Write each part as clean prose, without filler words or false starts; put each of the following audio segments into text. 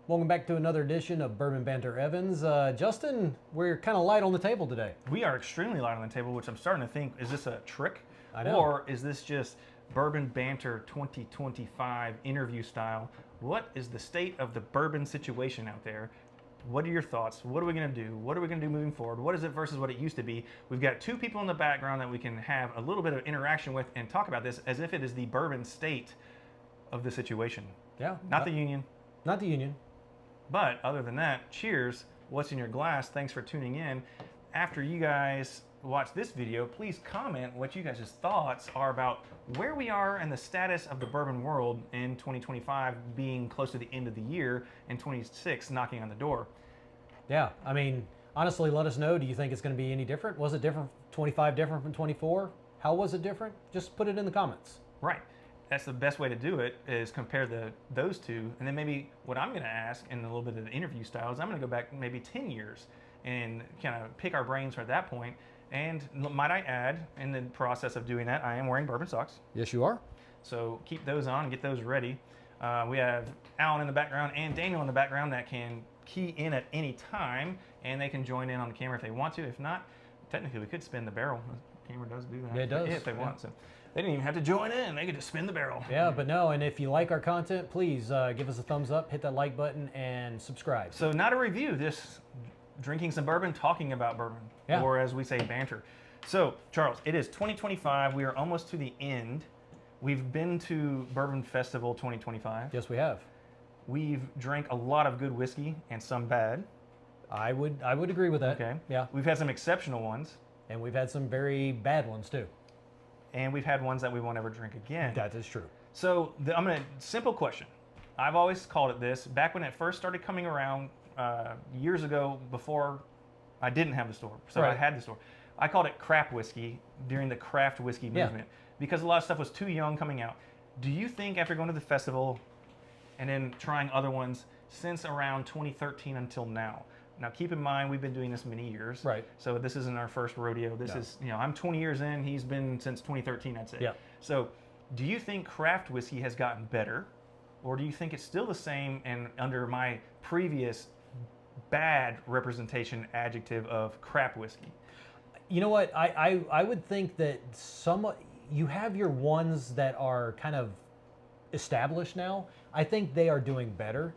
Welcome back to another edition of Bourbon Banter Evans. Justin, we're kind of light on the table today. We are extremely light on the table, which I'm starting to think, is this a trick? I know. Or is this just Bourbon Banter 2025 interview style? What is the state of the bourbon situation out there? What are your thoughts? What are we going to do? What are we going to do moving forward? What is it versus what it used to be? We've got two people in the background that we can have a little bit of interaction with and talk about this as if it is the bourbon state of the situation. Yeah. Not the union. Not the union. But other than that, cheers. What's in your glass? Thanks for tuning in. After you guys watch this video, please comment what you guys' thoughts are about where we are and the status of the bourbon world in 2025 being close to the end of the year and 26 knocking on the door. Yeah, I mean, honestly, let us know. Do you think it's going to be any different? Was it different, 25 different from 24? How was it different? Just put it in the comments. Right. That's the best way to do it, is compare those two. And then maybe what I'm going to ask in a little bit of the interview style is I'm going to go back maybe 10 years and kind of pick our brains for that point. And might I add, in the process of doing that, I am wearing bourbon socks. Yes, you are. So keep those on and get those ready. We have Alan in the background and Daniel in the background that can key in at any time, and they can join in on the camera if they want to. If not, technically we could spin the barrel. The camera does do that. Yeah, it does. If they want. So they didn't even have to join in. They could just spin the barrel. Yeah, but no, and if you like our content, please give us a thumbs up, hit that like button, and subscribe. So not a review, just drinking some bourbon, talking about bourbon, Yeah. or as we say, banter. So, Charles, it is 2025. We are almost to the end. We've been to Bourbon Festival 2025. Yes, we have. We've drank a lot of good whiskey and some bad. I would agree with that. Okay. Yeah, We've had some exceptional ones, and we've had some very bad ones too. and we've had ones that we won't ever drink again. That is true. So, simple question. I've always called it this. Back when it first started coming around years ago, before I didn't have the store, so I Right. had the store. I called it crap whiskey during the craft whiskey Yeah. movement because a lot of stuff was too young coming out. Do you think after going to the festival and then trying other ones since around 2013 until now? Now keep in mind we've been doing this many years, Right. so this isn't our first rodeo. This No. is, I'm 20 years in. He's been since 2013, I'd say. Yeah. So do you think craft whiskey has gotten better, or do you think it's still the same and under my previous bad representation adjective of crap whiskey? You know what? I would think that you have your ones that are kind of established now. I think they are doing better.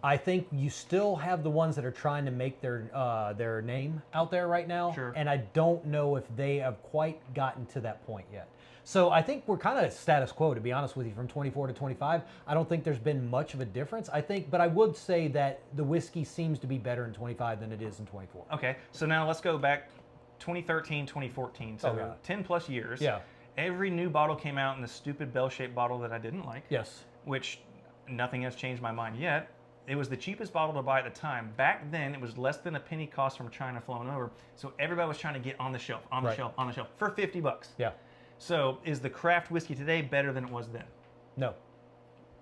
I think you still have the ones that are trying to make their name out there right now. Sure. And I don't know if they have quite gotten to that point yet. So I think we're kind of status quo, to be honest with you, from 24 to 25. I don't think there's been much of a difference. But I would say that the whiskey seems to be better in 25 than it is in 24. Okay, so now let's go back 2013, 2014, so Oh, yeah. 10 plus years. Yeah. Every new bottle came out in the stupid bell-shaped bottle that I didn't like. Yes. Which nothing has changed my mind yet. It was the cheapest bottle to buy at the time. Back then, it was less than a penny cost from China flowing over. So everybody was trying to get on the shelf, on the Right. shelf, on the shelf for $50. Yeah. So is the craft whiskey today better than it was then? No,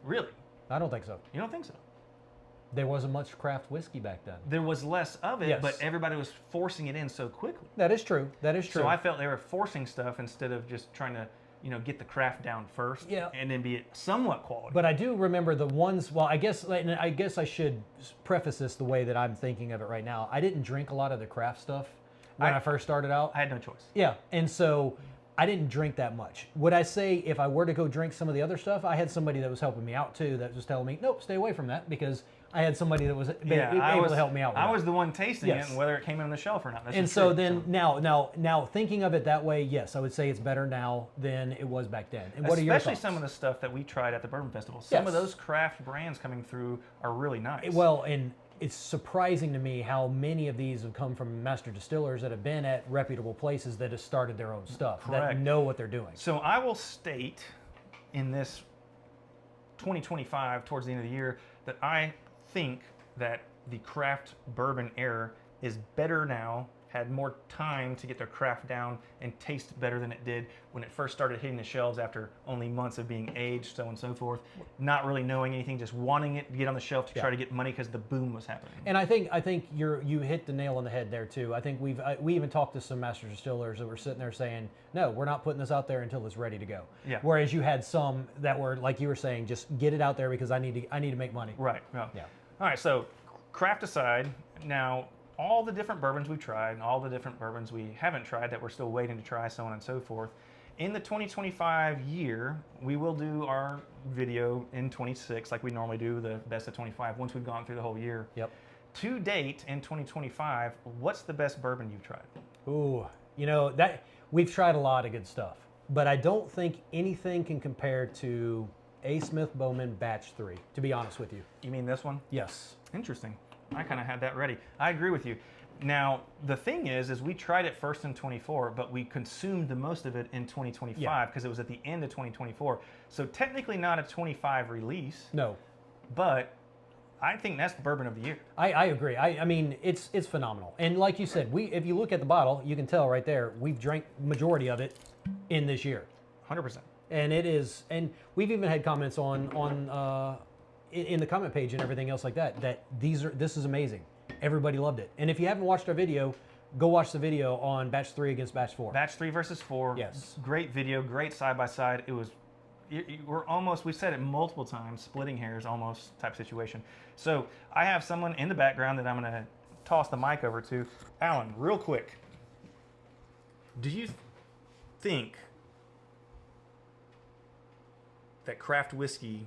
Really? I don't think so. You don't think so? There wasn't much craft whiskey back then. There was less of it, Yes. but everybody was forcing it in so quickly. That is true. That is true. So I felt they were forcing stuff instead of just trying to, get the craft down first, Yeah. and then be it somewhat quality. But I do remember the ones. Well, I guess I should preface this the way that I'm thinking of it right now. I didn't drink a lot of the craft stuff when I first started out. I had no choice. Yeah, and so I didn't drink that much. Would I say if I were to go drink some of the other stuff, I had somebody that was helping me out too, that was telling me, nope, stay away from that, because I had somebody that was able to help me out with I that. was the one tasting Yes. it, and whether it came in on the shelf or not. This And is so true, then now thinking of it that way, yes, I would say it's better now than it was back then. And what are your especially thoughts? some of the stuff that we tried at the Bourbon Festival. Some of Yes. those craft brands coming through are really nice. Well, and it's surprising to me how many of these have come from master distillers that have been at reputable places that have started their own stuff, that Correct. know what they're doing. So I will state in this 2025, towards the end of the year, that I think that the craft bourbon era is better now, had more time to get their craft down and taste better than it did when it first started hitting the shelves after only months of being aged, so on and so forth. Not really knowing anything, just wanting it to get on the shelf to try to get money because the boom was happening. And I think you hit the nail on the head there too. I think we even talked to some master distillers that were sitting there saying, no, we're not putting this out there until it's ready to go. Yeah. Whereas you had some that were, like you were saying, just get it out there because I need to make money. Right. Yeah. Yeah. All right, so craft aside, now all the different bourbons we've tried, and all the different bourbons we haven't tried that we're still waiting to try, so on and so forth. In the 2025 year, we will do our video in 26, like we normally do, the best of 25, once we've gone through the whole year. Yep. To date, in 2025, what's the best bourbon you've tried? Ooh, you know, that we've tried a lot of good stuff, but I don't think anything can compare to A. Smith Bowman Batch 3, to be honest with you. You mean this one? Yes. Interesting. I kind of had that ready. I agree with you. Now, the thing is we tried it first in 24, but we consumed the most of it in 2025 because it was at the end of 2024. So technically not a 25 release. No. But I think that's the bourbon of the year. I agree. I mean, it's phenomenal. And like you said, if you look at the bottle, you can tell right there, we've drank majority of it in this year. 100%. And it is, and we've even had comments on in the comment page and everything else like that, that this is amazing. Everybody loved it. And if you haven't watched our video, go watch the video on Batch 3 against Batch 4. Batch 3 versus 4. Yes. Great video, great side-by-side. It was, we've said it multiple times, splitting hairs almost type situation. So I have someone in the background that I'm going to toss the mic over to. Alan, real quick. Do you think that craft whiskey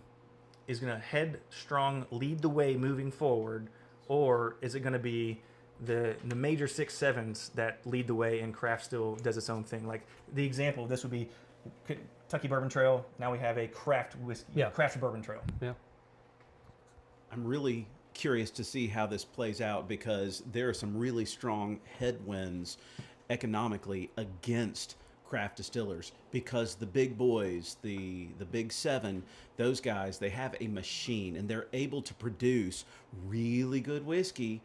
is going to headstrong lead the way moving forward, or is it going to be the major 6-7s that lead the way and craft still does its own thing? Like the example of this would be Kentucky Bourbon Trail. Now we have a craft whiskey, craft bourbon trail. Yeah. I'm really curious to see how this plays out because there are some really strong headwinds economically against craft distillers because the big boys, the big 7, those guys, they have a machine and they're able to produce really good whiskey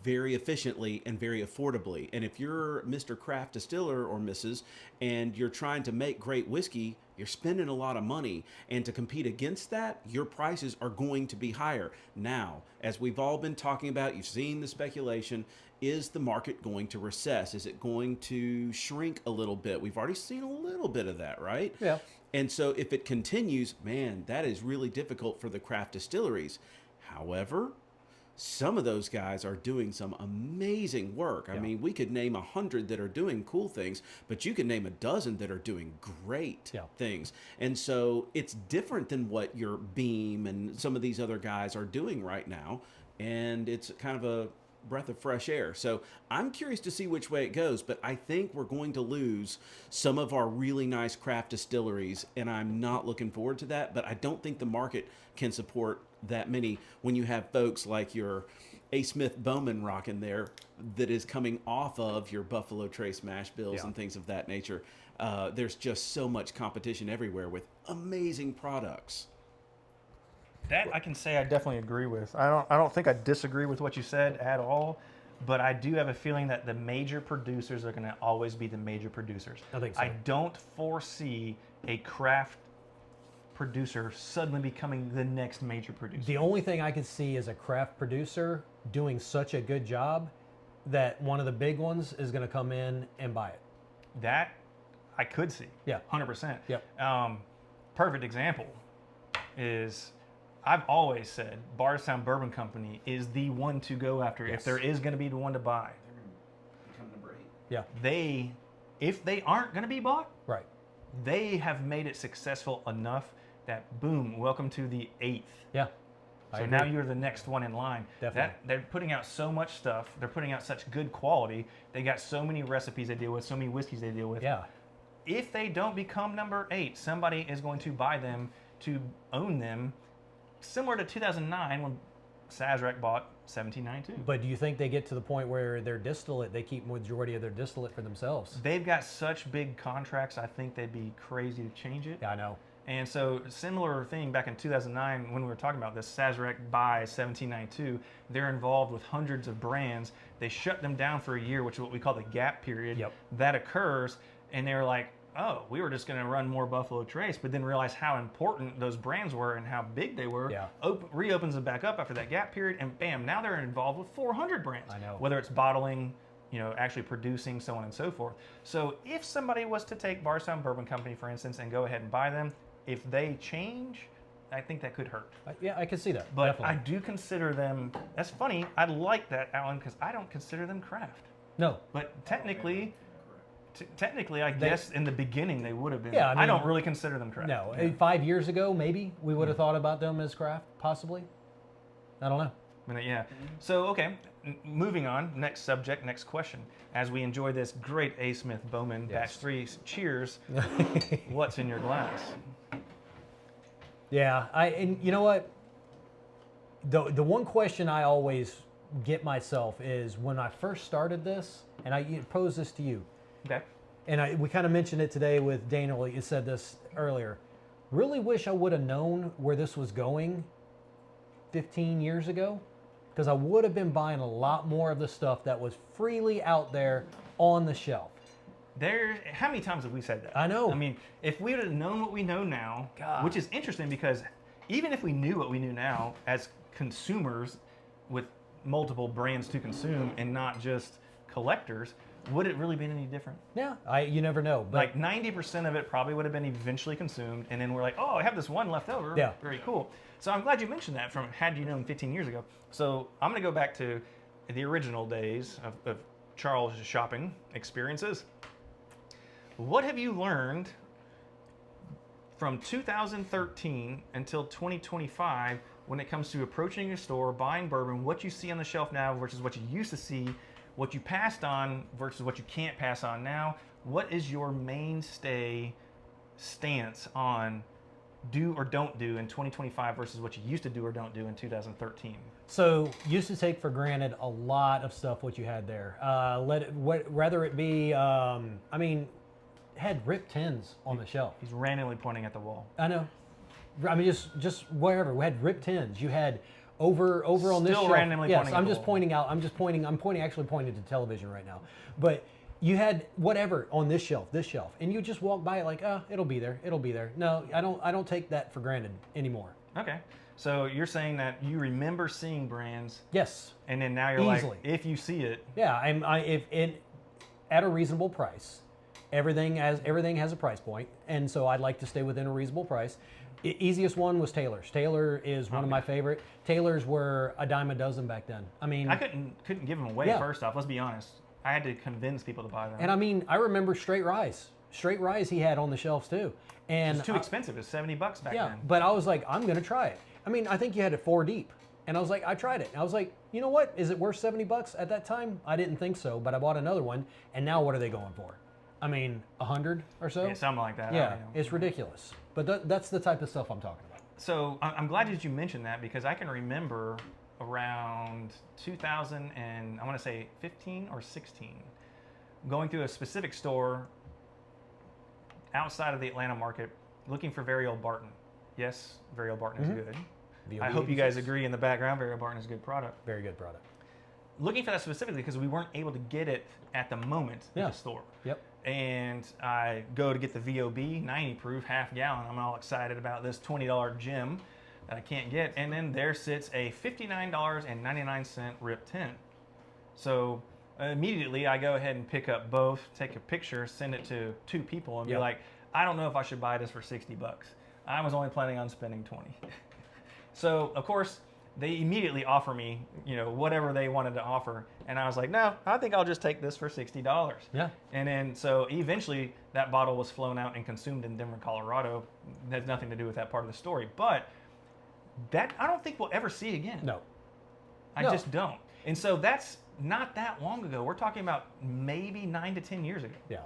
very efficiently and very affordably. And if you're Mr. Craft Distiller or Mrs. and you're trying to make great whiskey, you're spending a lot of money. And to compete against that, your prices are going to be higher. Now, as we've all been talking about, you've seen the speculation, is the market going to recess? Is it going to shrink a little bit? We've already seen a little bit of that, right? Yeah. And so if it continues, man, that is really difficult for the craft distilleries. However, some of those guys are doing some amazing work. I mean, we could name 100 that are doing cool things, but you could name a dozen that are doing great things. And so it's different than what your Beam and some of these other guys are doing right now. And it's kind of a breath of fresh air. So I'm curious to see which way it goes, but I think we're going to lose some of our really nice craft distilleries, and I'm not looking forward to that, but I don't think the market can support that many when you have folks like your A. Smith Bowman rocking there that is coming off of your Buffalo Trace mash bills and things of that nature. There's just so much competition everywhere with amazing products. That I can say I definitely agree with. I don't think I disagree with what you said at all, but I do have a feeling that the major producers are going to always be the major producers. I think so. I don't foresee a craft producer suddenly becoming the next major producer. The only thing I could see is a craft producer doing such a good job that one of the big ones is going to come in and buy it. That I could see. Yeah. 100%. Yep. Perfect example is I've always said Bardstown Bourbon Company is the one to go after if there is going to be the one to buy. They're going to become number 8. Yeah. If they aren't going to be bought, Right. they have made it successful enough that boom, welcome to the 8th. Yeah. So now you're the next one in line. Definitely. They're putting out so much stuff. They're putting out such good quality. They got so many recipes they deal with, so many whiskeys they deal with. Yeah. If they don't become number 8, somebody is going to buy them to own them. Similar to 2009 when Sazerac bought 1792. But do you think they get to the point where their distillate, they keep majority of their distillate for themselves? They've got such big contracts, I think they'd be crazy to change it. Yeah, I know. And so similar thing back in 2009 when we were talking about this, Sazerac buys 1792. They're involved with hundreds of brands. They shut them down for a year, which is what we call the gap period. Yep. That occurs, and they're like, oh, we were just going to run more Buffalo Trace, but then realize how important those brands were and how big they were. Yeah. Reopens them back up after that gap period, and bam, now they're involved with 400 brands. I know. Whether it's bottling, actually producing, so on and so forth. So if somebody was to take Bardstown Bourbon Company, for instance, and go ahead and buy them, if they change, I think that could hurt. Yeah, I can see that. But definitely. I do consider them. That's funny. I like that, Alan, because I don't consider them craft. No. But technically, I guess in the beginning they would have been. Yeah, I mean, don't really consider them craft. No. 5 years ago, maybe we would have thought about them as craft, possibly. I don't know. But yeah. So okay, moving on. Next subject. Next question. As we enjoy this great A. Smith Bowman Batch 3, cheers. What's in your glass? Yeah, and you know what? The one question I always get myself is when I first started this, and I pose this to you, Okay. and we kind of mentioned it today with Daniel. You said this earlier. Really wish I would have known where this was going 15 years ago, because I would have been buying a lot more of the stuff that was freely out there on the shelf. How many times have we said that? I know. I mean, if we would have known what we know now, God. which is interesting because even if we knew what we knew now as consumers with multiple brands to consume and not just collectors, would it really been any different? Yeah, you never know. But Like 90% of it probably would have been eventually consumed, and then we're like, oh, I have this one left over. Yeah. Very cool. So I'm glad you mentioned that from had you known 15 years ago. So I'm going to go back to the original days of Charles' shopping experiences. What have you learned from 2013 until 2025 when it comes to approaching a store, buying bourbon, what you see on the shelf now versus what you used to see, what you passed on versus what you can't pass on now? What is your mainstay stance on do or don't do in 2025 versus what you used to do or don't do in 2013? So used to take for granted a lot of stuff what you had there. Whether it be, had ripped tins on the shelf. He's randomly pointing at the wall. I know. I mean, just wherever we had ripped tins. You had over on this Still shelf. randomly Yes, pointing at I'm the just wall. pointing out. I'm pointing to television right now. But you had whatever on this shelf, and you just walk by it like, oh, it'll be there. No, I don't take that for granted anymore. Okay. So you're saying that you remember seeing brands, Yes. and then now you're Easily. like, if you see it, Yeah, if it at a reasonable price. Everything has a price point, and so I'd like to stay within a reasonable price. Easiest one was Taylor's. Taylor is one of my favorite. Taylor's were a dime a dozen back then. I mean, I couldn't give them away. Yeah. First off, let's be honest. I had to convince people to buy them. and I mean, I remember Straight Rise. Straight Rise he had on the shelves too. And It's too expensive. It's $70 back yeah, then. but I was like, I'm gonna try it. I mean, I think you had it 4 deep, and I was like, I tried it. And I was like, you know what? Is it worth $70 at that time? I didn't think so, but I bought another one, and now what are they going for? I mean, 100 or so. Yeah, something like that. Yeah, it's ridiculous. But that's the type of stuff I'm talking about. So I'm glad that you mentioned that because I can remember around 2000 and I want to say 15 or 16, going through a specific store outside of the Atlanta market, looking for Very Old Barton. Yes, Very Old Barton is good. I hope you guys agree in the background. Very Old Barton is a good product. Very good product. Looking for that specifically because we weren't able to get it at the moment at the store. Yep. And I go to get the VOB 90 proof half gallon. I'm all excited about this $20 gem that I can't get. And then there sits a $59.99 Rip 10. So immediately I go ahead and pick up both, take a picture, send it to 2 people and be like, I don't know if I should buy this for $60. I was only planning on spending 20. So of course, they immediately offer me, whatever they wanted to offer. And I was like, no, I think I'll just take this for $60. Yeah. And then, so eventually that bottle was flown out and consumed in Denver, Colorado. It has nothing to do with that part of the story. But that, I don't think we'll ever see again. No. I just don't. And so that's not that long ago. We're talking about maybe 9 to 10 years ago. Yeah.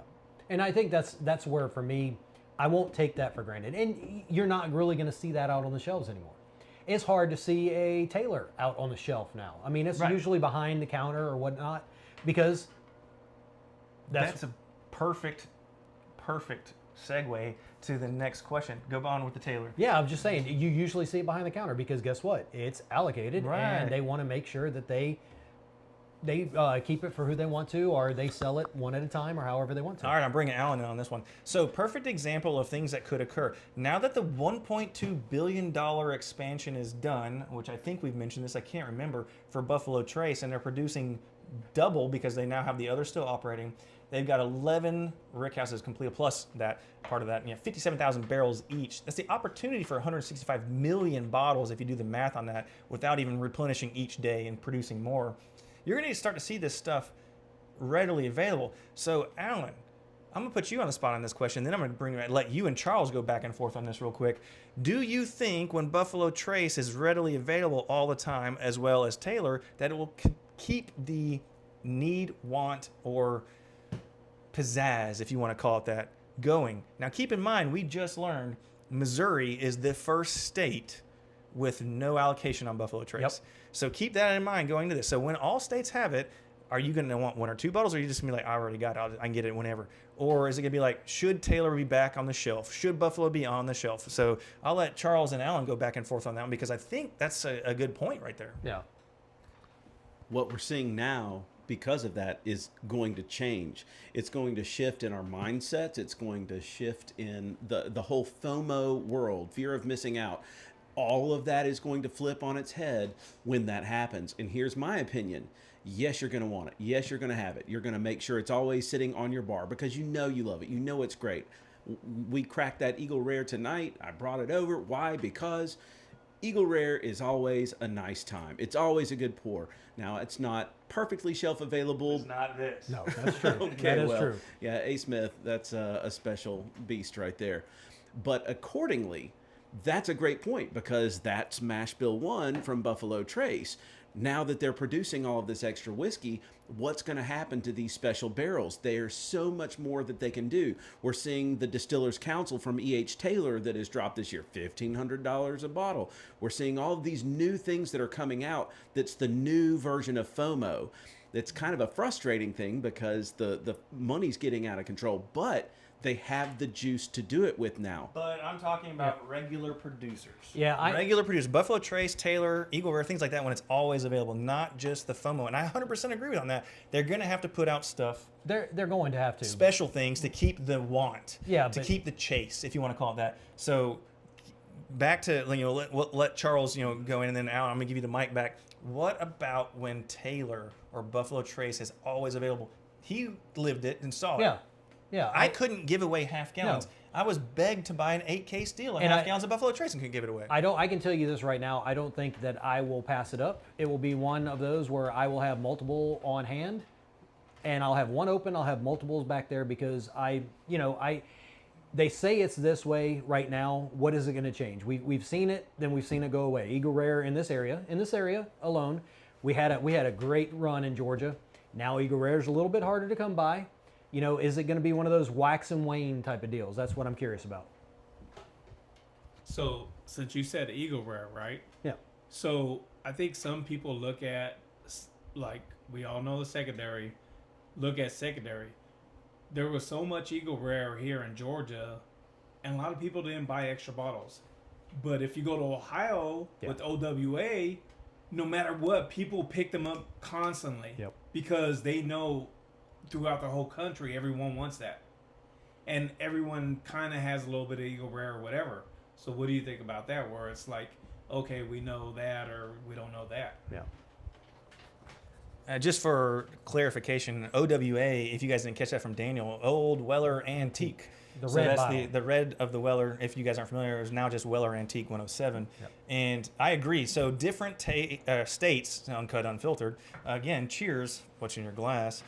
And I think that's where, for me, I won't take that for granted. And you're not really going to see that out on the shelves anymore. It's hard to see a Taylor out on the shelf now. I mean, it's usually behind the counter or whatnot because that's a perfect segue to the next question. Go on with the Taylor. Yeah, I'm just saying, you usually see it behind the counter because guess what? It's allocated and they want to make sure that they keep it for who they want to, or they sell it one at a time, or however they want to. All right, I'm bringing Alan in on this one. So, perfect example of things that could occur. Now that the $1.2 billion expansion is done, which I think we've mentioned this, I can't remember, for Buffalo Trace, and they're producing double because they now have the other still operating. They've got 11 rickhouses completed, plus that part of that, 57,000 barrels each. That's the opportunity for 165 million bottles if you do the math on that without even replenishing each day and producing more. You're going to start to see this stuff readily available. So, Alan, I'm going to put you on the spot on this question, then I'm going to let you and Charles go back and forth on this real quick. Do you think when Buffalo Trace is readily available all the time, as well as Taylor, that it will keep the need, want, or pizzazz, if you want to call it that, going? Now, keep in mind, we just learned Missouri is the first state with no allocation on Buffalo Trace. Yep. So keep that in mind going to this. So when all states have it, are you going to want 1 or 2 bottles, or are you just going to be like, I already got it, I can get it whenever? Or is it going to be like, should Taylor be back on the shelf? Should Buffalo be on the shelf? So I'll let Charles and Alan go back and forth on that one, because I think that's a good point right there. Yeah. What we're seeing now, because of that, is going to change. It's going to shift in our mindsets. It's going to shift in the whole FOMO world, fear of missing out. All of that is going to flip on its head when that happens. And here's my opinion. Yes, you're going to want it. Yes, you're going to have it. You're going to make sure it's always sitting on your bar because you know you love it. You know it's great. We cracked that Eagle Rare tonight. I brought it over. Why? Because Eagle Rare is always a nice time. It's always a good pour. Now, it's not perfectly shelf available. It's not this. No, that's true. Okay, that is well, true. yeah, A. Smith, that's a special beast right there. But accordingly, that's a great point because that's Mash Bill 1 from Buffalo Trace. Now that they're producing all of this extra whiskey, what's going to happen to these special barrels? There's so much more that they can do. We're seeing the Distillers Council from E.H. Taylor that has dropped this year $1,500 a bottle. We're seeing all of these new things that are coming out that's the new version of FOMO. That's kind of a frustrating thing because the money's getting out of control, but they have the juice to do it with now. But I'm talking about regular producers. Yeah, regular producers. Buffalo Trace, Taylor, Eagle Rare, things like that when it's always available, not just the FOMO. And I 100% agree with on that. They're going to have to put out stuff, They're going to have to. special things to keep the want, Yeah, to but- keep the chase, if you want to call it that. So back to, let Charles, go in, and then Alan, I'm going to give you the mic back. What about when Taylor or Buffalo Trace is always available? He lived it and saw it. Yeah. Yeah. I couldn't give away half gallons. No. I was begged to buy an 8K steel and half gallons of Buffalo Trace and couldn't give it away. I can tell you this right now. I don't think that I will pass it up. It will be one of those where I will have multiple on hand, and I'll have one open. I'll have multiples back there because they say it's this way right now. What is it going to change? We've seen it, then we've seen it go away. Eagle Rare in this area alone, we had a great run in Georgia. Now Eagle Rare is a little bit harder to come by. Is it going to be one of those wax and wane type of deals? That's what I'm curious about. So, since you said Eagle Rare, right? Yeah. So, I think some people look at, like, we all know the secondary, look at secondary. There was so much Eagle Rare here in Georgia, and a lot of people didn't buy extra bottles. But if you go to Ohio with OWA, no matter what, people pick them up constantly. Yep. Because they know throughout the whole country, everyone wants that. And everyone kind of has a little bit of Eagle Rare or whatever. So what do you think about that? Where it's like, okay, we know that or we don't know that. Yeah. Just for clarification, OWA, if you guys didn't catch that from Daniel, Old Weller Antique. The So red that's bottle. the red of the Weller, if you guys aren't familiar, is now just Weller Antique 107. Yep. And I agree. So different states, uncut, unfiltered. Again, cheers, what's in your glass.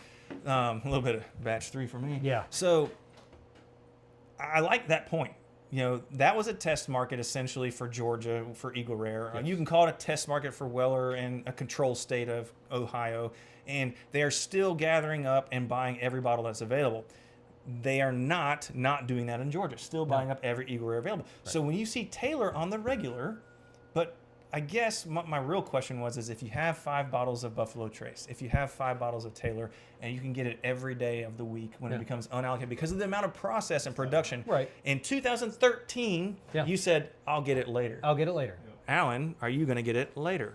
A little bit of batch 3 for me. Yeah. So I like that point. That was a test market essentially for Georgia, for Eagle Rare. Yes. You can call it a test market for Weller in a controlled state of Ohio. And they are still gathering up and buying every bottle that's available. They are not doing that in Georgia, still buying up every Eagle Rare available. Right. So when you see Taylor on the regular, but I guess my real question is if you have 5 bottles of Buffalo Trace, if you have 5 bottles of Taylor, and you can get it every day of the week when it becomes unallocated because of the amount of process and production. Right. In 2013, you said, I'll get it later. I'll get it later. Alan, are you going to get it later?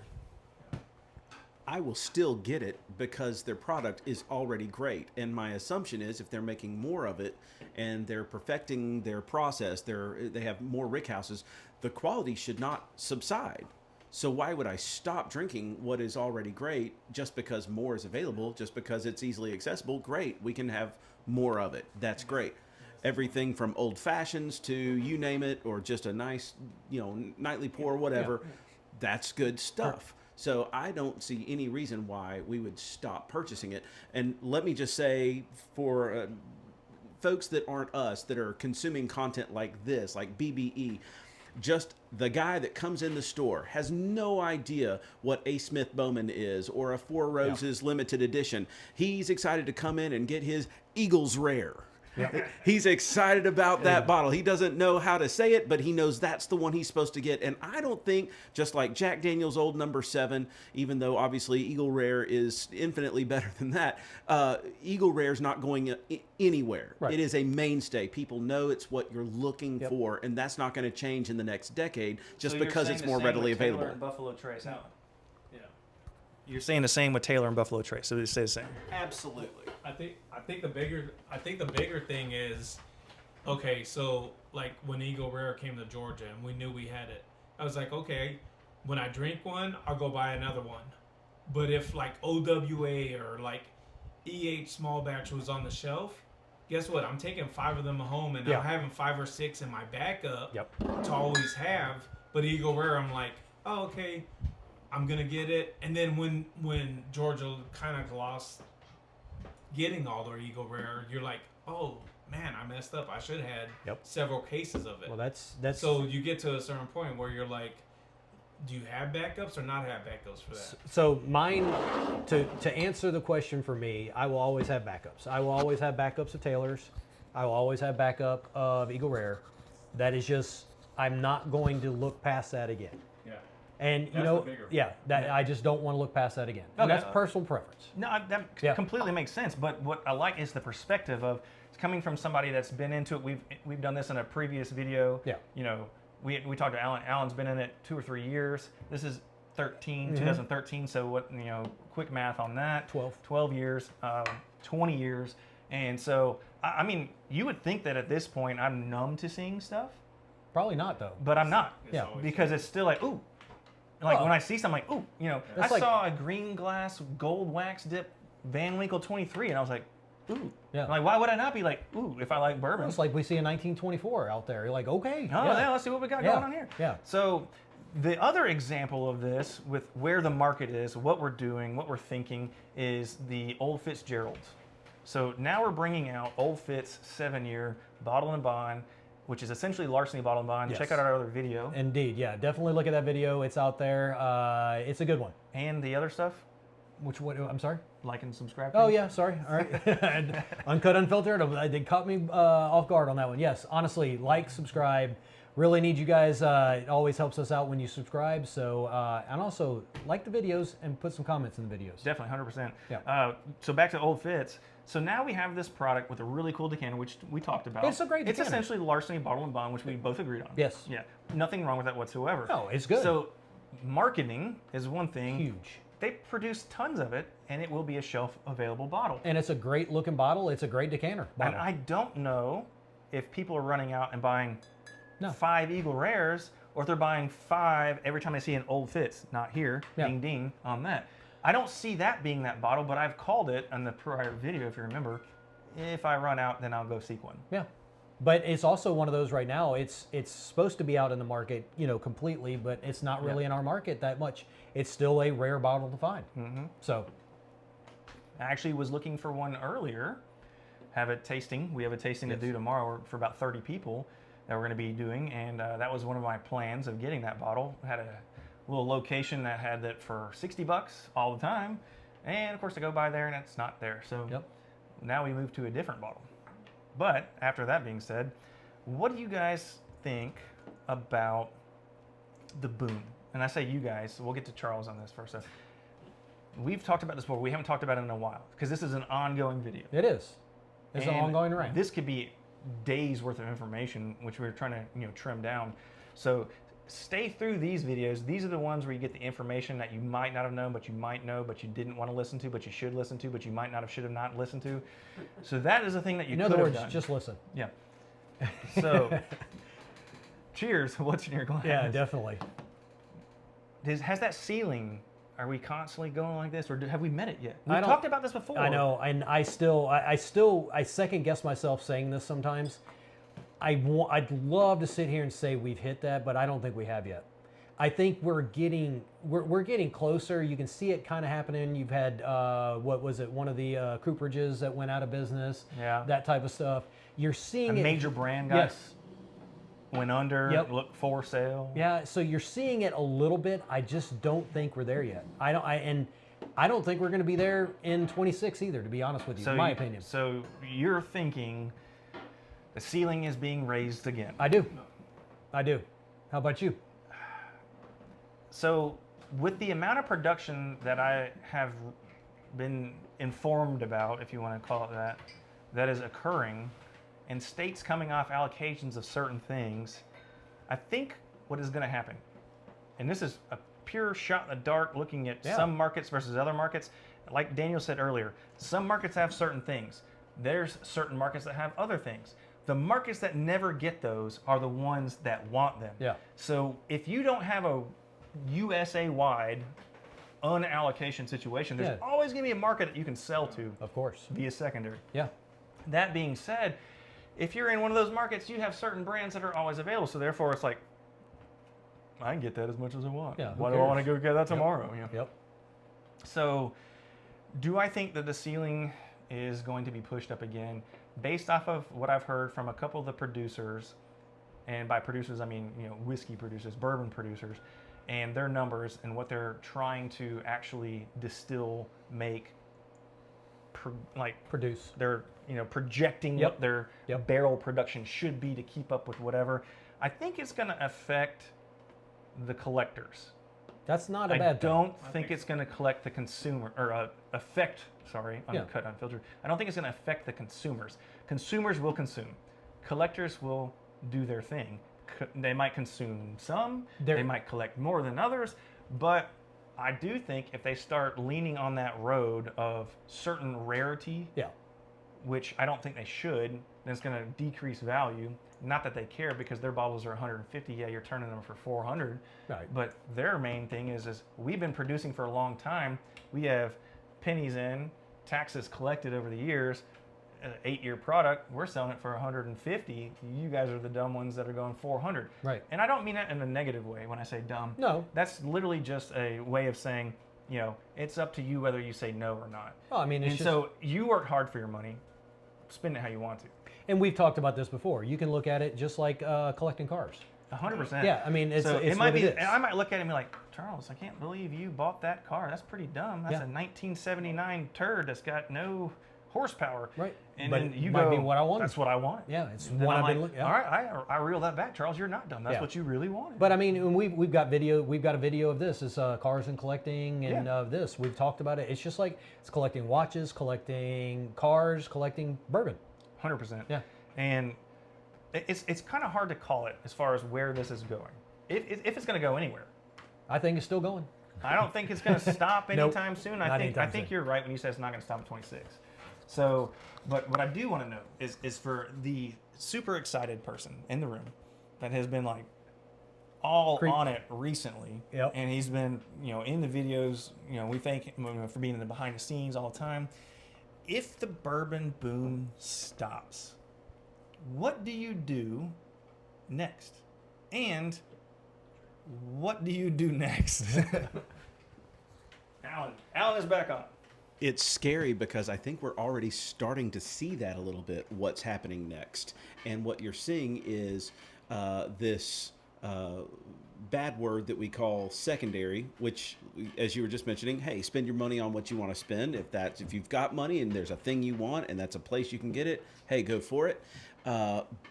I will still get it because their product is already great. And my assumption is if they're making more of it and they're perfecting their process, they have more rickhouses, the quality should not subside. So why would I stop drinking what is already great just because more is available, just because it's easily accessible? Great. We can have more of it. That's great. Everything from old fashions to you name it, or just a nice, nightly pour, whatever. That's good stuff. So I don't see any reason why we would stop purchasing it. And let me just say, for folks that aren't us, that are consuming content like this, like BBE, just the guy that comes in the store has no idea what A. Smith Bowman is or a Four Roses limited edition. He's excited to come in and get his Eagles Rare. He's excited about that bottle. He doesn't know how to say it, but he knows that's the one he's supposed to get. And I don't think, just like Jack Daniel's Old Number 7, even though obviously Eagle Rare is infinitely better than that, Eagle Rare is not going anywhere. Right. It is a mainstay. People know it's what you're looking for, and that's not going to change in the next decade just because it's more readily available. Taylor and Buffalo Trace out. You're saying the same with Taylor and Buffalo Trace, so they say the same. Absolutely. I think the bigger thing is, okay, so like when Eagle Rare came to Georgia and we knew we had it, I was like, okay, when I drink one, I'll go buy another one. But if like OWA or like EH small batch was on the shelf, guess what? I'm taking 5 of them home and I'm having 5 or 6 in my backup to always have. But Eagle Rare, I'm like, oh, okay, I'm gonna get it. And then when Georgia kind of lost getting all their Eagle Rare, you're like, oh man, I messed up. I should have had several cases of it. Well, that's so you get to a certain point where you're like, do you have backups or not have backups for that? So mine, to answer the question for me, I will always have backups. I will always have backups of Taylor's. I will always have backup of Eagle Rare. That is just, I'm not going to look past that again. And I just don't want to look past that again. And that's personal preference. No, that completely makes sense. But what I like is the perspective of it's coming from somebody that's been into it. We've done this in a previous video. Yeah. We talked to Alan. Alan's been in it 2 or 3 years. This is 2013. So what, quick math on that. 12 years, 20 years. And so, I mean, you would think that at this point I'm numb to seeing stuff. Probably not, though. But I'm not. Yeah. Because it's still like, ooh. Like when I see something, like, ooh, I saw a green glass gold wax dip Van Winkle 23, and I was like, ooh. Yeah. Like, why would I not be like, ooh, if I like bourbon? It's like we see a 1924 out there. You're like, okay. Oh, yeah, let's see what we got going on here. Yeah. So the other example of this, with where the market is, what we're doing, what we're thinking, is the Old Fitzgerald's. So now we're bringing out Old Fitz 7-year bottle and bond, which is essentially larceny bottle and bond. Yes. Check out our other video. Indeed, yeah. Definitely look at that video. It's out there. It's a good one. And the other stuff? Which one? I'm sorry? Like and subscribe. Oh, yeah. Sorry. All right. Uncut, unfiltered. It caught me off guard on that one. Yes. Honestly, like, subscribe. Really need you guys. It always helps us out when you subscribe. So, and also like the videos and put some comments in the videos. Definitely, 100%. Yeah. So back to Old Fitz. So now we have this product with a really cool decanter, which we talked about. It's a great decanter. It's essentially larceny bottle and bond, which we both agreed on. Yes. Yeah. Nothing wrong with that whatsoever. No, it's good. So marketing is one thing. Huge. They produce tons of it, and it will be a shelf-available bottle. And it's a great looking bottle. It's a great decanter bottle. And I don't know if people are running out and buying 5 Eagle Rares, or if they're buying 5 every time they see an Old Fitz. Not here. Yeah. Ding, ding on that. I don't see that being that bottle, but I've called it in the prior video, if you remember. If I run out, then I'll go seek one. Yeah. But it's also one of those right now. It's supposed to be out in the market, completely, but it's not really in our market that much. It's still a rare bottle to find. Mm-hmm. So, I actually was looking for one earlier. Have a tasting. We have a tasting to do tomorrow for about 30 people that we're going to be doing, and that was one of my plans of getting that bottle. I had a little location that had that for $60 all the time, and of course I go by there and it's not there. So now we move to a different bottle. But after that being said, what do you guys think about the boom? And I say you guys, we'll get to Charles on this first. So we've talked about this before. We haven't talked about it in a while because this is an ongoing video. it is. It's an ongoing rant. This could be days worth of information, which we're trying to trim down. So stay through these videos. These are the ones where you get the information that you might not have known, but you might know, but you didn't want to listen to, but you should listen to, but you might not have, should have not listened to. So that is the thing that you In could other have words, done. just listen. Yeah. So, cheers. What's in your glass? Yeah, definitely. has that ceiling? Are we constantly going like this, or have we met it yet? I We've don't- talked about this before. I know, and I second guess myself saying this sometimes. I'd love to sit here and say we've hit that, but I don't think we have yet. I think we're getting closer. You can see it kind of happening. You've had what was it? One of the cooperages that went out of business. Yeah. That type of stuff. You're A seeing it. major brand, guys, Yes. went under. Yep. Look for sale. Yeah. So you're seeing it a little bit. I just don't think we're there yet. I don't think we're going to be there in 26 either. To be honest with you, So in my opinion. So you're thinking the ceiling is being raised again. I do. How about you? So, with the amount of production that I have been informed about, if you want to call it that, that is occurring, and states coming off allocations of certain things, I think what is going to happen, and this is a pure shot in the dark looking at some markets versus other markets, like Daniel said earlier, some markets have certain things. There's certain markets that have other things. The markets that never get those are the ones that want them. Yeah. So if you don't have a USA-wide unallocation situation, there's always going to be a market that you can sell to Of course. via secondary. Yeah. That being said, if you're in one of those markets, you have certain brands that are always available. So therefore, it's like, I can get that as much as I want. Yeah, who Why do I want to cares? go get that tomorrow? You know? Yep. So, do I think that the ceiling is going to be pushed up again, based off of what I've heard from a couple of the producers, and by producers I mean whiskey producers, bourbon producers, and their numbers and what they're trying to actually distill, make, Produce. they're projecting what their barrel production should be to keep up with whatever. I think it's going to affect the collectors. That's not a I bad thing. don't think it's going to collect the consumer or affect. Sorry, uncut, unfiltered. I don't think it's going to affect the consumers. Consumers will consume. Collectors will do their thing. They might consume some. They might collect more than others. But I do think if they start leaning on that road of certain rarity, which I don't think they should, then it's going to decrease value. Not that they care, because their bottles are 150. Yeah, you're turning them for 400. Right. But their main thing is we've been producing for a long time. We have pennies in, taxes collected over the years, an 8-year product. We're selling it for 150. You guys are the dumb ones that are going 400. Right. And I don't mean that in a negative way when I say dumb. No. That's literally just a way of saying, it's up to you whether you say no or not. Well, I mean, it's And just, so you work hard for your money. Spend it how you want to. and we've talked about this before. You can look at it just like collecting cars. 100%. Yeah, I mean, it's it might what be. it is. And I might look at it and be like, Charles, I can't believe you bought that car. That's pretty dumb. That's a 1979 turd that's got no horsepower. Right. And But then you it might go, be what I wanted. That's what I want. Yeah, it's And then what I'm I've been like, looking. all right, I reel that back, Charles. You're not dumb. That's what you really wanted. But I mean, and we've got video. We've got a video of this. It's cars and collecting, and of this. We've talked about it. It's just like it's collecting watches, collecting cars, collecting bourbon. 100%. Yeah. And it's kind of hard to call it as far as where this is going. If it's going to go anywhere. I think it's still going. I don't think it's going to stop Nope. anytime soon. Not I anytime think soon. you're right when you say it's not going to stop at 26. So, but what I do want to know is for the super excited person in the room that has been like all on it recently, Yep. and he's been in the videos. We thank him for being in the behind the scenes all the time. If the bourbon boom stops, what do you do next? And what do you do next? Alan is back on. It's scary because I think we're already starting to see that a little bit, what's happening next. And what you're seeing is this bad word that we call secondary, which, as you were just mentioning, hey, spend your money on what you want to spend. If you've got money and there's a thing you want and that's a place you can get it, hey, go for it.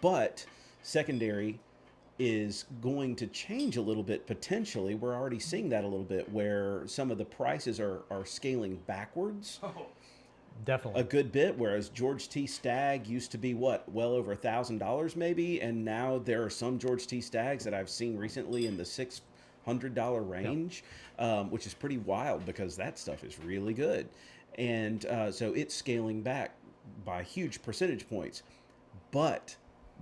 But secondary is going to change a little bit potentially. We're already seeing that a little bit where some of the prices are scaling backwards Definitely. a good bit, whereas George T. Stagg used to be well over $1,000 maybe, and now there are some George T. Staggs that I've seen recently in the $600 range, which is pretty wild because that stuff is really good. And so it's scaling back by huge percentage points. But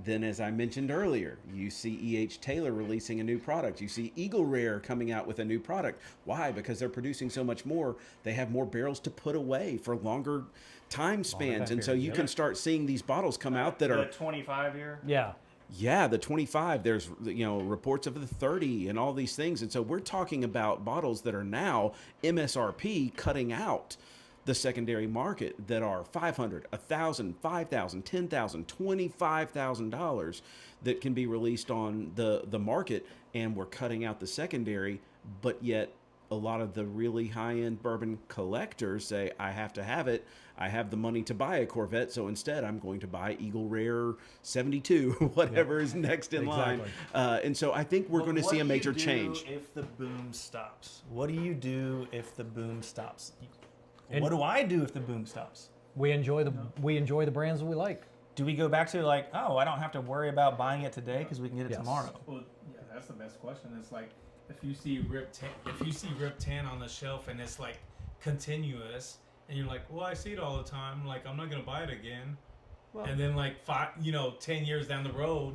Then, as I mentioned earlier, you see E.H. Taylor releasing a new product. You see Eagle Rare coming out with a new product. Why? Because they're producing so much more. They have more barrels to put away for longer time spans. And so you can start seeing these bottles come out that are 25 year. Yeah. Yeah, the 25. There's reports of the 30 and all these things, and so we're talking about bottles that are now MSRP cutting out the secondary market that are $500, $1,000, $5,000, $10,000, $25,000 that can be released on the market, and we're cutting out the secondary, but yet a lot of the really high-end bourbon collectors say, I have to have it. I have the money to buy a Corvette, so instead I'm going to buy Eagle Rare 72, whatever is next in line. And so I think we're going to see a major change. If the boom stops, what do you do if the boom stops? And what do I do if the boom stops? We enjoy the brands that we like. Do we go back to like, oh, I don't have to worry about buying it today because we can get it tomorrow? Well, yeah, that's the best question. It's like if you see Rip 10 on the shelf and it's like continuous, and you're like, well, I see it all the time. Like, I'm not gonna buy it again. Well, and then like 10 years down the road,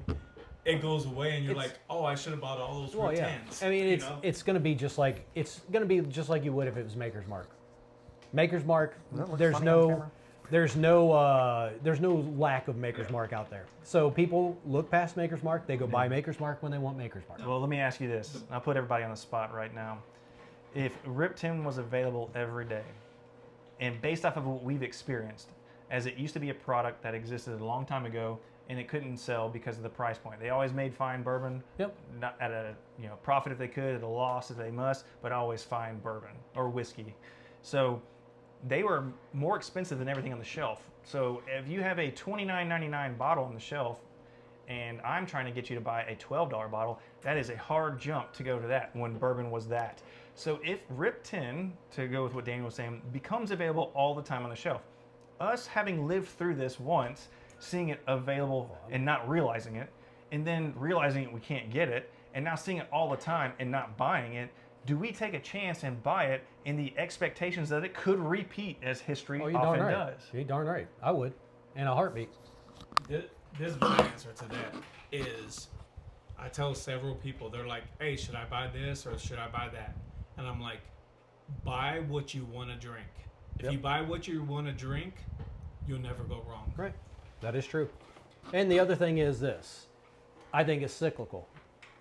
it goes away, and you're like, oh, I should have bought all those Rip 10s. I mean, it's gonna be just like you would if it was Maker's Mark. Maker's Mark. There's no lack of Maker's Mark out there. So people look past Maker's Mark. They go buy Maker's Mark when they want Maker's Mark. Well, let me ask you this. I'll put everybody on the spot right now. If Rip 10 was available every day, and based off of what we've experienced, as it used to be a product that existed a long time ago, and it couldn't sell because of the price point. They always made fine bourbon, not at a profit if they could, at a loss if they must, but always fine bourbon or whiskey. So they were more expensive than everything on the shelf. So if you have a $29.99 bottle on the shelf, and I'm trying to get you to buy a $12 bottle, that is a hard jump to go to that when bourbon was that. So if Rip 10, to go with what Daniel was saying, becomes available all the time on the shelf, us having lived through this once, seeing it available and not realizing it, and then realizing we can't get it, and now seeing it all the time and not buying it, do we take a chance and buy it in the expectations that it could repeat as history often does? You're darn right. I would, in a heartbeat. This is my answer to that is, I tell several people, they're like, hey, should I buy this or should I buy that? And I'm like, buy what you want to drink. If you buy what you want to drink, you'll never go wrong. Right. That is true. And the other thing is this. I think it's cyclical.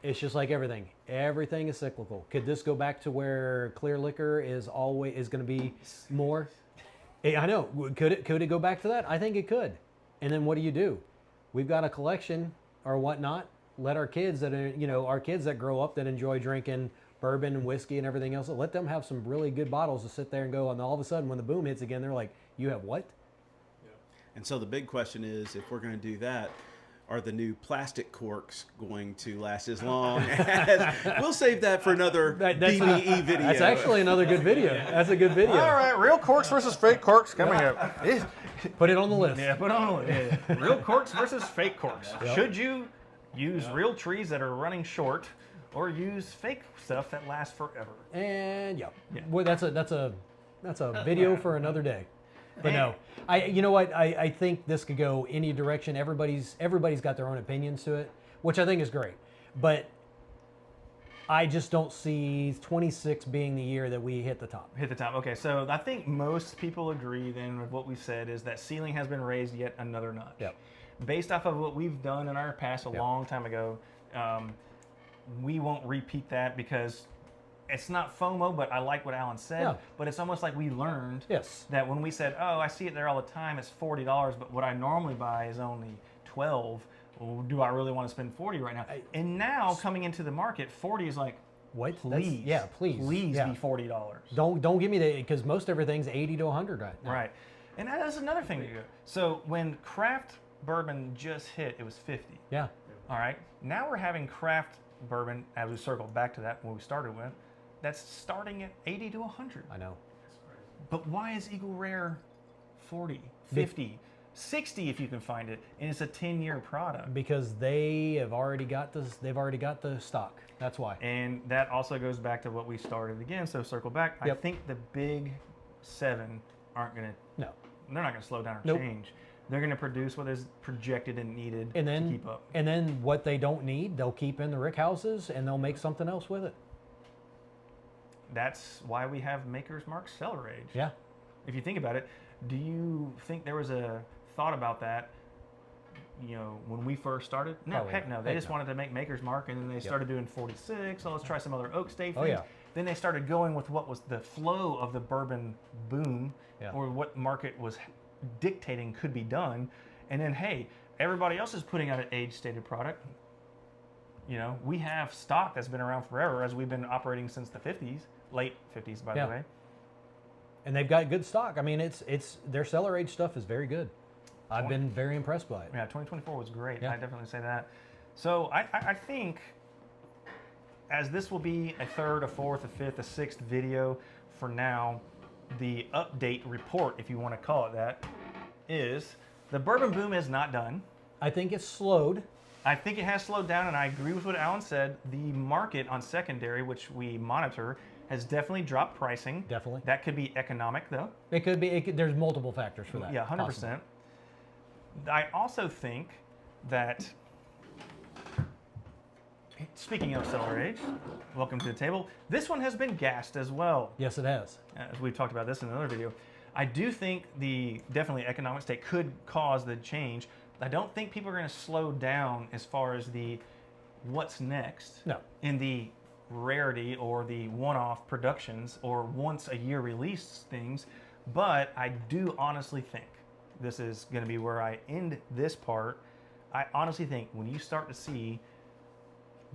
It's just like everything. Everything is cyclical. Could this go back to where clear liquor is going to be more? I know. Could it go back to that? I think it could. And then what do? We've got a collection or whatnot. Let our kids that grow up that enjoy drinking bourbon and whiskey and everything else, let them have some really good bottles to sit there and go. And all of a sudden, when the boom hits again, they're like, "You have what?" Yeah. And so the big question is, if we're going to do that, are the new plastic corks going to last as long as... We'll save that for another BBE video. That's actually another good video. That's a good video. All right, real corks versus fake corks coming up. Put it on the list. Yeah, put it on the list. Yeah. Real corks versus fake corks. Yep. Should you use real trees that are running short or use fake stuff that lasts forever? And well, that's a video for another day. But no, I think this could go any direction. Everybody's got their own opinions to it, which I think is great. But I just don't see 26 being the year that we hit the top. Hit the top. Okay, so I think most people agree then with what we've said is that ceiling has been raised yet another notch. Yep. Based off of what we've done in our past a long time ago, we won't repeat that because it's not FOMO, but I like what Alan said. Yeah. But it's almost like we learned that when we said, oh, I see it there all the time, it's $40, but what I normally buy is only $12. Well, do I really want to spend $40 right now? And now coming into the market, $40 is like, what? Please, please be $40. Don't give me the, because most everything's $80 to $100 right now. Right, and that's another thing to do. So when craft bourbon just hit, it was 50. Yeah. All right. Now we're having craft bourbon, as we circled back to that when we started with, that's starting at 80 to 100. I know. But why is Eagle Rare 40, 50, 60 if you can find it, and it's a 10-year product? Because they've already got the stock. That's why. And that also goes back to what we started again. So circle back. I think the big seven aren't going to. No. They're not going to slow down or change. They're going to produce what is projected and needed And then to keep up. And then what they don't need, they'll keep in the rick houses and they'll make something else with it. That's why we have Maker's Mark Cellar Age. Yeah. If you think about it, do you think there was a thought about that, when we first started? No, Probably heck not. no. They Heck just no. wanted to make Maker's Mark, and then they started doing 46. So let's try some other oak stave Oh, things. yeah. Then they started going with what was the flow of the bourbon boom, Yeah. or what market was dictating could be done. And then, hey, everybody else is putting out an age-stated product. We have stock that's been around forever, as we've been operating since the 50s, late 50s, by Yeah. the way. And they've got good stock. I mean, it's their cellar age stuff is very good. I've 20 been very impressed by it. Yeah, 2024 was great. Yeah. I definitely say that. So I think, as this will be a third, a fourth, a fifth, a sixth video for now, the update report, if you want to call it that, is the bourbon boom is not done. I think it's slowed. I think it has slowed down, and I agree with what Alan said. The market on secondary, which we monitor, has definitely dropped pricing. Definitely. That could be economic, though. It could be. There's multiple factors for that. Yeah, 100%. I also think that, speaking of cellar age, welcome to the table. This one has been gassed as well. Yes, it has. As we've talked about this in another video. I do think the definitely economic state could cause the change. I don't think people are going to slow down as far as the what's next No. in the rarity or the one-off productions or once a year release things. But I do honestly think, this is going to be where I end this part, I honestly think when you start to see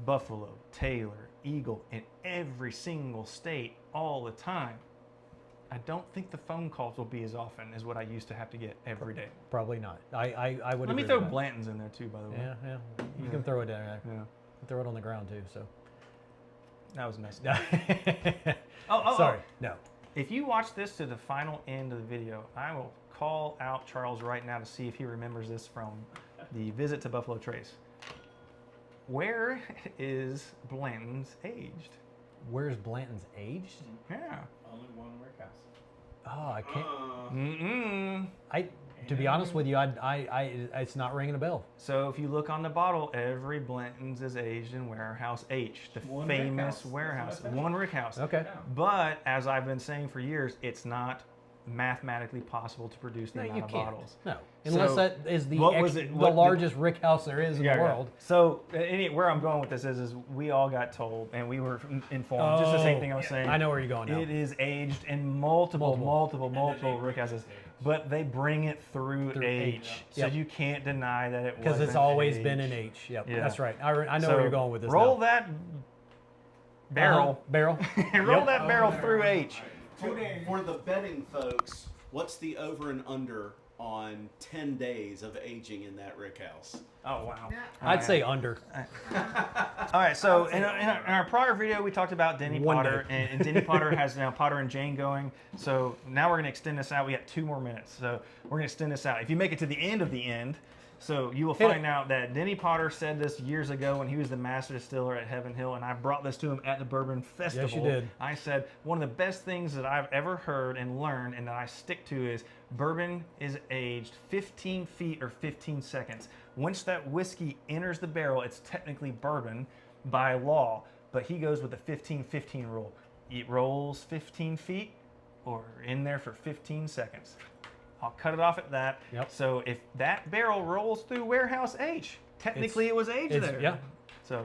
Buffalo, Taylor, Eagle in every single state all the time, I don't think the phone calls will be as often as what I used to have to get every day. Probably not. I would. Let me agree throw with that. Blanton's in there too, by the way. Yeah. You can throw it down there. Yeah. Throw it on the ground too. So. That was nice. Sorry. No. If you watch this to the final end of the video, I will call out Charles right now to see if he remembers this from the visit to Buffalo Trace. Where is Blanton's aged? Where's Blanton's aged? Yeah. Only one warehouse. Oh, I can't. Mm-mm. To be honest with you, it's not ringing a bell. So if you look on the bottle, every Blanton's is aged in Warehouse H, the One famous rickhouse. warehouse, That's what I said. one rickhouse. Okay. But as I've been saying for years, it's not mathematically possible to produce the No, amount you of can't. bottles. No, unless So, that is the what was it- the what the- largest rick house there is in the world. So where I'm going with this is we all got told and we were informed, just the same thing I was saying. I know where you're going now. It is aged in multiple rick houses, but they bring it through Through H, H. so Yep. you can't deny that it was. Because it's always been an H. Yep, Yeah. that's right. I know So where you're going with this. Roll now. that barrel. Barrel. Roll Yep. that barrel through H. For the betting folks, what's the over and under on 10 days of aging in that rick house? Oh wow. I'd say under. All right, so in our prior video, we talked about Denny One Potter, day. and Denny Potter has now Potter and Jane going. So now we're going to extend this out. We got 2 more minutes, so we're going to extend this out. If you make it to the end, so you will Hit find it. out that Denny Potter said this years ago when he was the master distiller at Heaven Hill, and I brought this to him at the Bourbon Festival. Yes, you did. I said, one of the best things that I've ever heard and learned and that I stick to is bourbon is aged 15 feet or 15 seconds. Once that whiskey enters the barrel, it's technically bourbon by law, but he goes with the 15-15 rule. It rolls 15 feet or in there for 15 seconds. I'll cut it off at that. Yep. So if that barrel rolls through Warehouse H, technically it was aged there. Yeah. So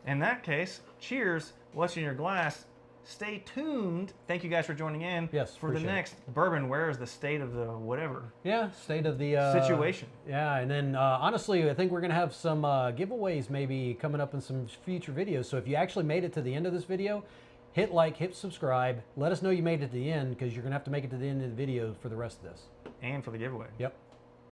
in that case, cheers. What's in your glass? Stay tuned. Thank you guys for joining in. Yes, For the appreciate it. next bourbon, where is the state of the whatever Yeah. State of the situation? Yeah, and then honestly, I think we're gonna have some giveaways maybe coming up in some future videos. So if you actually made it to the end of this video, hit like, hit subscribe. Let us know you made it to the end because you're gonna have to make it to the end of the video for the rest of this. And for the giveaway. Yep.